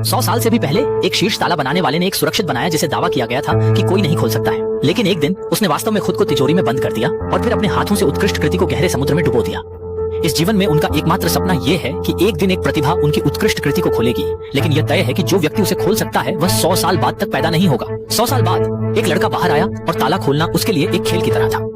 100 साल से भी पहले एक शीर्ष ताला बनाने वाले ने एक सुरक्षित बनाया जिसे दावा किया गया था कि कोई नहीं खोल सकता है। लेकिन एक दिन उसने वास्तव में खुद को तिजोरी में बंद कर दिया और फिर अपने हाथों से उत्कृष्ट कृति को गहरे समुद्र में डुबो दिया। इस जीवन में उनका एकमात्र सपना यह है कि एक दिन एक प्रतिभा उनकी उत्कृष्ट कृति को खोलेगी, लेकिन यह तय है कि जो व्यक्ति उसे खोल सकता है वह 100 साल बाद तक पैदा नहीं होगा। 100 साल बाद एक लड़का बाहर आया और ताला खोलना उसके लिए एक खेल की तरह था।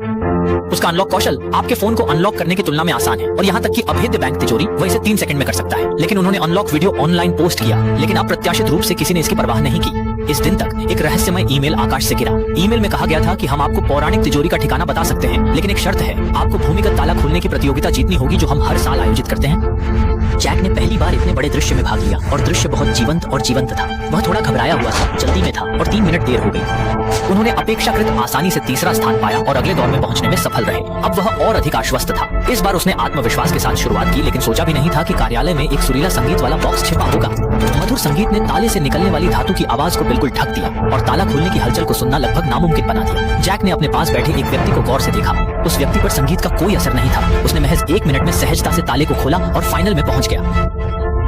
उसका अनलॉक कौशल आपके फोन को अनलॉक करने की तुलना में आसान है और यहाँ तक कि अभेद्य बैंक तिजोरी वह इसे 3 सेकंड में कर सकता है। लेकिन उन्होंने अनलॉक वीडियो ऑनलाइन पोस्ट किया, लेकिन अप्रत्याशित रूप से किसी ने इसकी परवाह नहीं की। इस दिन तक एक रहस्यमय ईमेल आकाश से गिरा। ईमेल में कहा गया था कि हम आपको पौराणिक तिजोरी का ठिकाना बता सकते हैं, लेकिन एक शर्त है, आपको भूमिगत ताला खोलने की प्रतियोगिता जीतनी होगी जो हम हर साल आयोजित करते हैं। जैक ने पहली बार इतने बड़े दृश्य में भाग लिया और दृश्य बहुत जीवंत था। वह थोड़ा घबराया हुआ था, जल्दी में था और 3 मिनट देर हो गई। उन्होंने अपेक्षाकृत आसानी से तीसरा स्थान पाया और अगले दौर में पहुंचने में सफल रहे। अब वह और अधिक आश्वस्त था। इस बार उसने आत्मविश्वास के साथ शुरुआत की, लेकिन सोचा भी नहीं था कि कार्यालय में एक सुरीला संगीत वाला बॉक्स छिपा होगा। मधुर संगीत ने ताले से निकलने वाली धातु की आवाज को बिल्कुल ढक दिया और ताला खोलने की हलचल को सुनना लगभग नामुमकिन बना दिया। जैक ने अपने पास बैठे एक व्यक्ति को गौर से देखा। उस व्यक्ति पर संगीत का कोई असर नहीं था। उसने महज 1 मिनट में सहजता से ताले को खोला और फाइनल में पहुंच गया।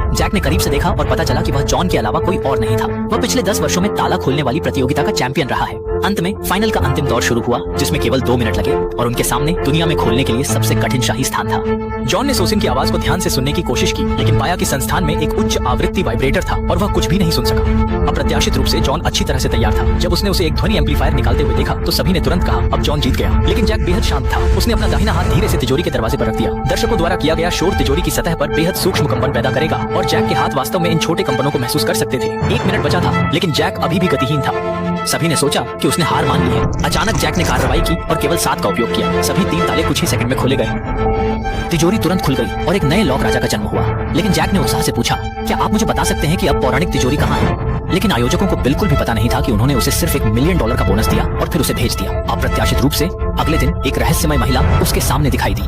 जैक ने करीब से देखा और पता चला कि वह जॉन के अलावा कोई और नहीं था। वह पिछले 10 वर्षों में ताला खोलने वाली प्रतियोगिता का चैंपियन रहा है। अंत में फाइनल का अंतिम दौर शुरू हुआ, जिसमें केवल 2 मिनट लगे और उनके सामने दुनिया में खोलने के लिए सबसे कठिन शाही स्थान था। जॉन ने सोसिन की आवाज को ध्यान से सुनने की कोशिश की, लेकिन पाया कि संस्थान में एक उच्च आवृत्ति वाइब्रेटर था और वह कुछ भी नहीं सुन सका। अप्रत्याशित रूप से जॉन अच्छी तरह से तैयार था। जब उसने उसे एक ध्वनि एम्पलीफायर निकालते हुए देखा तो सभी ने तुरंत कहा, अब जॉन जीत गया। लेकिन जैक बेहद शांत था। उसने अपना दाहिना हाथ धीरे से तिजोरी के दरवाजे पर रख दिया। दर्शकों द्वारा किया गया शोर तिजोरी की सतह पर बेहद सूक्ष्म कंपन पैदा करेगा और जैक के हाथ वास्तव में इन छोटे कंपनों को महसूस कर सकते थे। 1 मिनट बचा था, लेकिन जैक अभी भी गतिहीन था। सभी ने सोचा कि उसने हार मान ली है। अचानक जैक ने कार्रवाई की और केवल 7 का उपयोग किया। सभी 3 ताले कुछ ही सेकंड में खोले गए। तिजोरी तुरंत खुल गई और एक नए लॉक राजा का जन्म हुआ। लेकिन जैक ने उत्साह से पूछा, क्या आप मुझे बता सकते हैं कि अब पौराणिक तिजोरी कहाँ है? लेकिन आयोजकों को बिल्कुल भी पता नहीं था कि उन्होंने उसे सिर्फ $1 मिलियन का बोनस दिया और फिर उसे भेज दिया। अप्रत्याशित रूप से अगले दिन एक रहस्यमय महिला उसके सामने दिखाई दी।